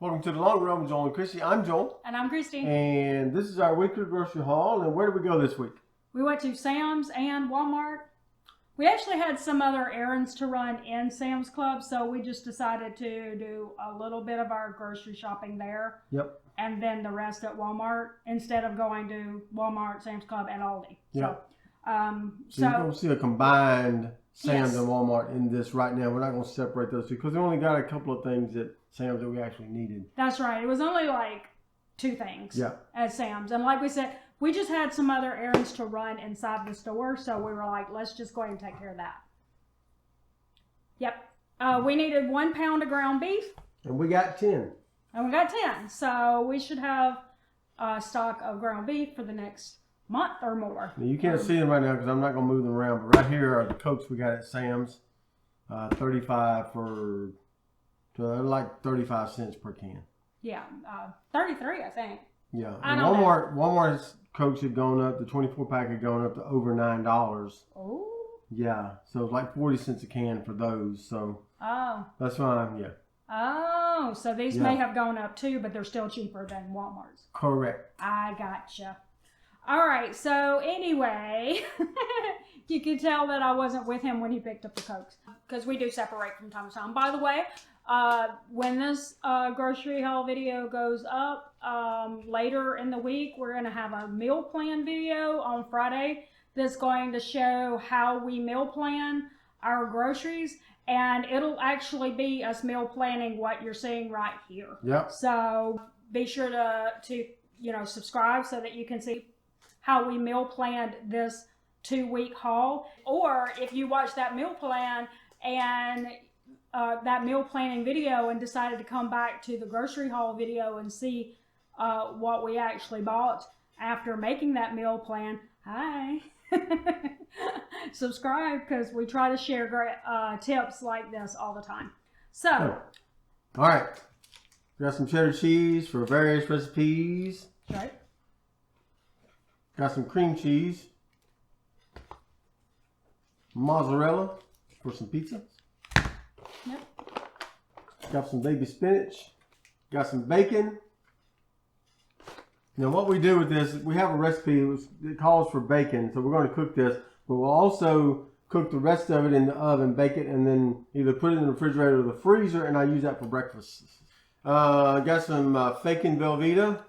Welcome to the Long Run with Joel and Christy. I'm Joel. And I'm Christy. And this is our weekly grocery haul. And where did we go this week? We went to Sam's and Walmart. We actually had some other errands to run in Sam's Club, so we just decided to do a little bit of our grocery shopping there. Yep. And then the rest at Walmart instead of going to Walmart, Sam's Club, and Aldi. Yep. So you're going to see a combined Sam's yes. and Walmart in this right now. We're not going to separate those two because we only got a couple of things at Sam's that we actually needed. That's right. It was only like 2 things at Sam's. And like we said, we just had some other errands to run inside the store, so we were like, let's just go ahead and take care of that. Yep. We needed 1 pound of ground beef. And we got 10. And we got 10. So we should have a stock of ground beef for the next month or more. Now, you can't see them right now because I'm not going to move them around, but right here are the Cokes we got at Sam's. 35 for, like 35 cents per can. Yeah, 33 I think. Yeah, and Walmart's Cokes had gone up, the 24 pack had gone up to over $9. Oh. Yeah, so it's like 40 cents a can for those, so. Oh. That's fine, yeah. Oh, so these may have gone up too, but they're still cheaper than Walmart's. Correct. I gotcha. All right, so anyway, you could tell that I wasn't with him when he picked up the Cokes because we do separate from time to time. By the way, when this grocery haul video goes up later in the week, we're going to have a meal plan video on Friday that's going to show how we meal plan our groceries, and it'll actually be us meal planning what you're seeing right here. Yep. So be sure to subscribe so that you can see how we meal planned this 2-week haul. Or if you watch that meal plan and that meal planning video and decided to come back to the grocery haul video and see what we actually bought after making that meal plan, hi. Subscribe because we try to share great tips like this all the time. So, all right, we got some cheddar cheese for various recipes. Right. Got some cream cheese, mozzarella for some pizza. Yep. Got some baby spinach. Got some bacon. Now what we do with this, we have a recipe that calls for bacon, so we're going to cook this, but we'll also cook the rest of it in the oven, bake it, and then either put it in the refrigerator or the freezer, and I use that for breakfast. Got some Fakin' Velveeta.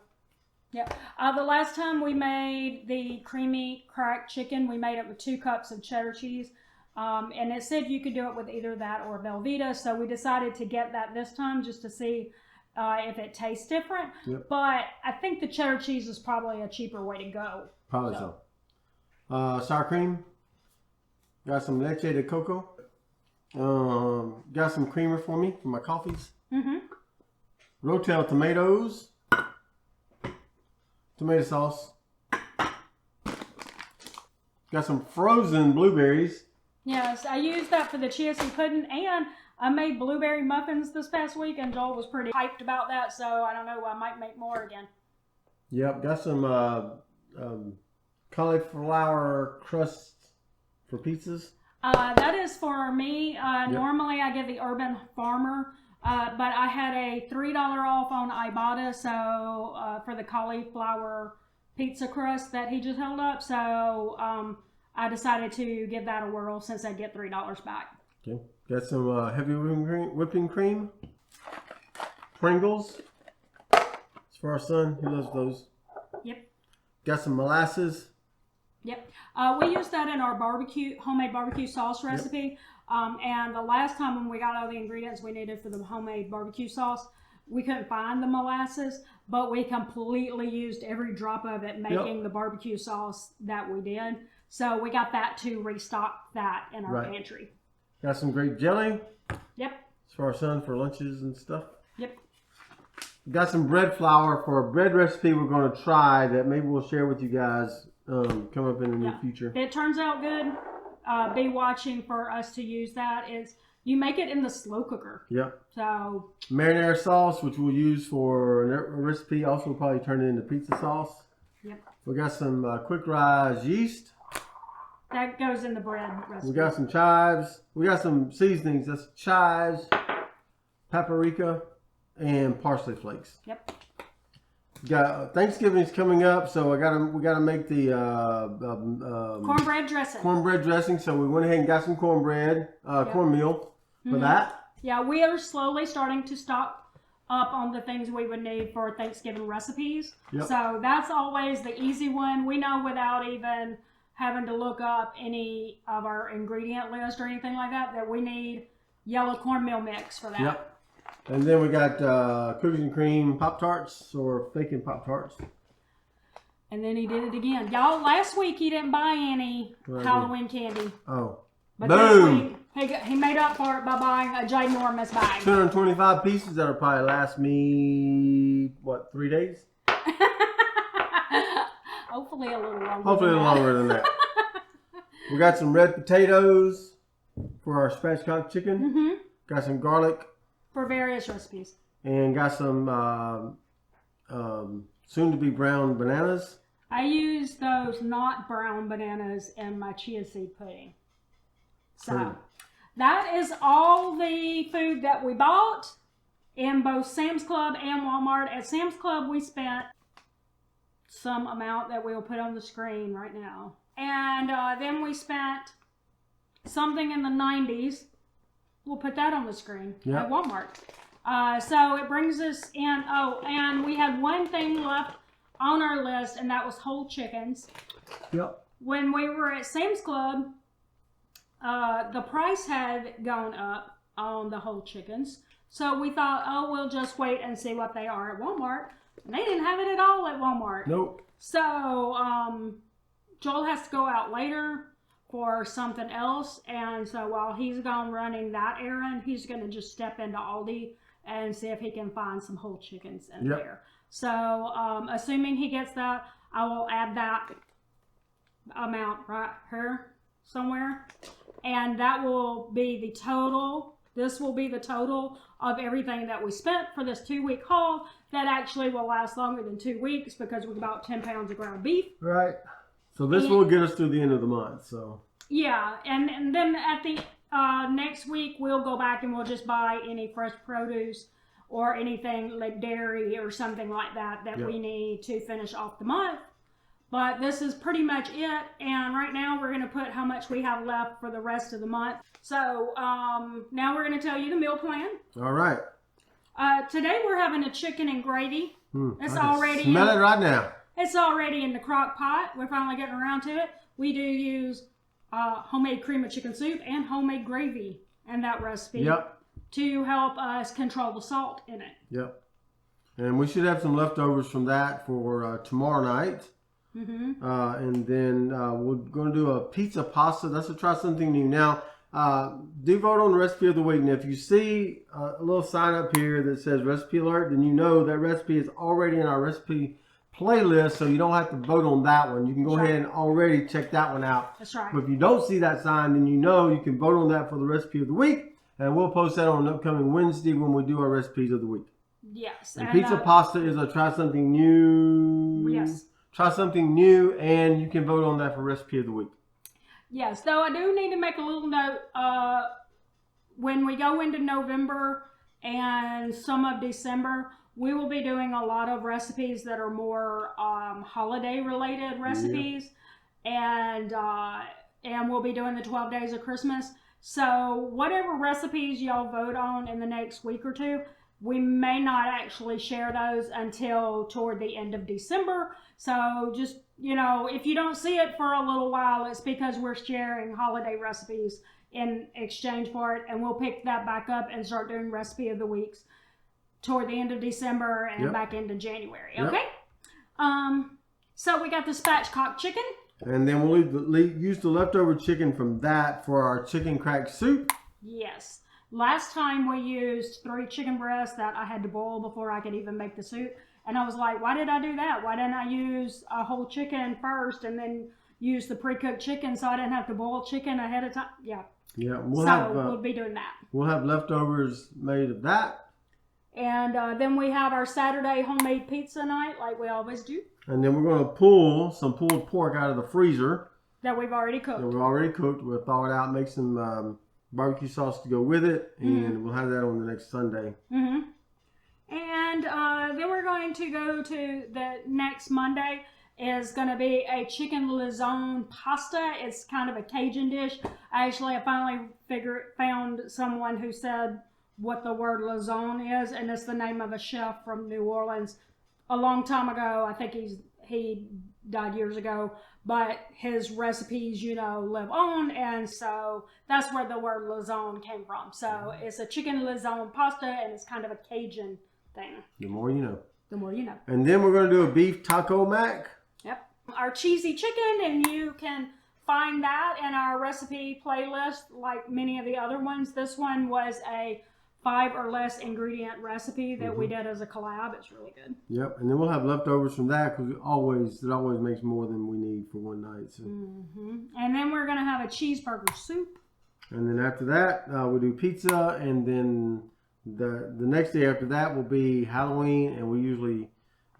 Yep. The last time we made the creamy cracked chicken, we made it with 2 cups of cheddar cheese. And it said you could do it with either that or Velveeta. So we decided to get that this time just to see if it tastes different. Yep. But I think the cheddar cheese is probably a cheaper way to go. Probably so. Sour cream. Got some leche de coco. Got some creamer for me for my coffees. Mm-hmm. Rotel tomatoes. Tomato sauce. Got some frozen blueberries. Yes, I used that for the chia seed pudding, and I made blueberry muffins this past week, and Joel was pretty hyped about that, so I don't know, I might make more again. Yep, got some cauliflower crust for pizzas. That is for me. Yep. Normally I get the Urban Farmer, but I had a $3 off on Ibotta, so for the cauliflower pizza crust that he just held up, so I decided to give that a whirl since I get $3 back. Okay, got some heavy whipping cream. Pringles. It's for our son, he loves those. Yep. Got some molasses. Yep. We used that in our homemade barbecue sauce recipe. Yep. And the last time when we got all the ingredients we needed for the homemade barbecue sauce, we couldn't find the molasses, but we completely used every drop of it making the barbecue sauce that we did. So we got that to restock that in our pantry. Got some grape jelly. Yep. It's for our son for lunches and stuff. Yep. Got some bread flour for a bread recipe we're going to try that maybe we'll share with you guys come up in the near future. If it turns out good, be watching for us to use that. You make it in the slow cooker. Yep. So marinara sauce, which we'll use for a recipe. Also, we'll probably turn it into pizza sauce. Yep. We got some quick rise yeast. That goes in the bread recipe. We got some chives. We got some seasonings. That's chives, paprika, and parsley flakes. Yep. Got Thanksgiving's coming up, so we gotta make the cornbread dressing. Cornbread dressing. So we went ahead and got some cornbread, cornmeal for that. Yeah, we are slowly starting to stock up on the things we would need for Thanksgiving recipes. Yep. So that's always the easy one. We know without even having to look up any of our ingredient list or anything like that, that we need yellow cornmeal mix for that. Yep. And then we got cookies and cream Pop-Tarts or bacon Pop-Tarts. And then he did it again. Y'all, last week he didn't buy any Halloween candy. Oh. But Boom! this week, he made up for it by buying a ginormous bag. 225 pieces that'll probably last me, what, 3 days? Hopefully a little longer. Hopefully a little longer than that. We got some red potatoes for our spatchcock chicken. Mm-hmm. Got some garlic. For various recipes. And got some soon-to-be brown bananas. I use those not brown bananas in my chia seed pudding. So that is all the food that we bought in both Sam's Club and Walmart. At Sam's Club, we spent some amount that we'll put on the screen right now. And then we spent something in the 90s. We'll put that on the screen at Walmart. So it brings us in. Oh, and we had one thing left on our list, and that was whole chickens. Yep. When we were at Sam's Club, the price had gone up on the whole chickens. So we thought, oh, we'll just wait and see what they are at Walmart. And they didn't have it at all at Walmart. Nope. So Joel has to go out later for something else. And so while he's gone running that errand, he's going to just step into Aldi and see if he can find some whole chickens in there. So assuming he gets that, I will add that amount right here somewhere. And that will be the total. This will be the total of everything that we spent for this 2-week haul. That actually will last longer than 2 weeks because we bought 10 pounds of ground beef. Right. So this will get us through the end of the month. So yeah, and then at the next week we'll go back and we'll just buy any fresh produce or anything like dairy or something like that we need to finish off the month. But this is pretty much it. And right now we're going to put how much we have left for the rest of the month. So now we're going to tell you the meal plan. All right. Today we're having a chicken and gravy. It's I already smell it right now. It's already in the crock pot. We're finally getting around to it. We do use homemade cream of chicken soup and homemade gravy in that recipe to help us control the salt in it. Yep. And we should have some leftovers from that for tomorrow night. And then we're going to do a pizza pasta. Let's try something new. Now, do vote on the recipe of the week. And if you see a little sign up here that says recipe alert, then you know that recipe is already in our recipe playlist, so you don't have to vote on that one. You can go ahead and already check that one out. That's right. But if you don't see that sign, then you know you can vote on that for the recipe of the week. And we'll post that on an upcoming Wednesday when we do our recipes of the week. Yes. And pizza pasta is a try something new. Yes. Try something new, and you can vote on that for recipe of the week. Yes, though I do need to make a little note. When we go into November and some of December, we will be doing a lot of recipes that are more holiday-related recipes, and we'll be doing the 12 Days of Christmas. So whatever recipes y'all vote on in the next week or two, we may not actually share those until toward the end of December. So just, if you don't see it for a little while, it's because we're sharing holiday recipes in exchange for it. And we'll pick that back up and start doing recipe of the weeks toward the end of December and back into January. Okay? So we got the spatchcock chicken. And then we'll use the leftover chicken from that for our chicken crack soup. Yes. Last time we used 3 chicken breasts that I had to boil before I could even make the soup. And I was like, why did I do that? Why didn't I use a whole chicken first and then use the pre-cooked chicken so I didn't have to boil chicken ahead of time? Yeah. Yeah. We'll be doing that. We'll have leftovers made of that. And then we have our Saturday homemade pizza night like we always do. And then we're going to pull some pulled pork out of the freezer. That we've already cooked. We'll thaw it out, make some barbecue sauce to go with it, and we'll have that on the next Sunday. And then we're going to go to the next Monday is going to be a chicken lizone pasta. It's kind of a Cajun dish. Actually, I finally found someone who said what the word lizone is, and it's the name of a chef from New Orleans a long time ago. I think he died years ago, but his recipes, live on, and so that's where the word lizone came from. So it's a chicken lizone pasta, and it's kind of a Cajun thing. The more you know. The more you know. And then we're going to do a beef taco mac. Yep. Our cheesy chicken, and you can find that in our recipe playlist like many of the other ones. This one was a 5 or less ingredient recipe that we did as a collab. It's really good. Yep. And then we'll have leftovers from that because it always makes more than we need for one night. So. And then we're going to have a cheeseburger soup. And then after that, we'll do pizza. And then the next day after that will be Halloween. And we usually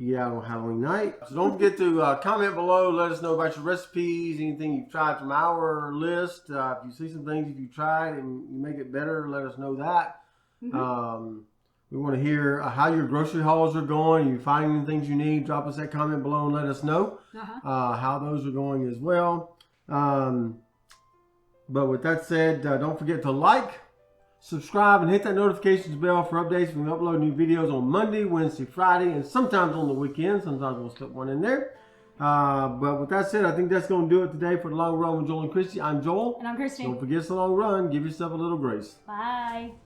eat out on Halloween night. So don't forget to comment below. Let us know about your recipes, anything you've tried from our list. If you see some things if you tried and you make it better, let us know that. We want to hear how your grocery hauls are going. You finding the things you need, drop us that comment below and let us know how those are going as well. But with that said, don't forget to like, subscribe, and hit that notifications bell for updates when we upload new videos on Monday, Wednesday, Friday, and sometimes on the weekend. Sometimes we'll slip one in there. But with that said, I think that's going to do it today for the Long Run with Joel and Christy. I'm Joel. And I'm Christy. Don't forget, it's a long run. Give yourself a little grace. Bye.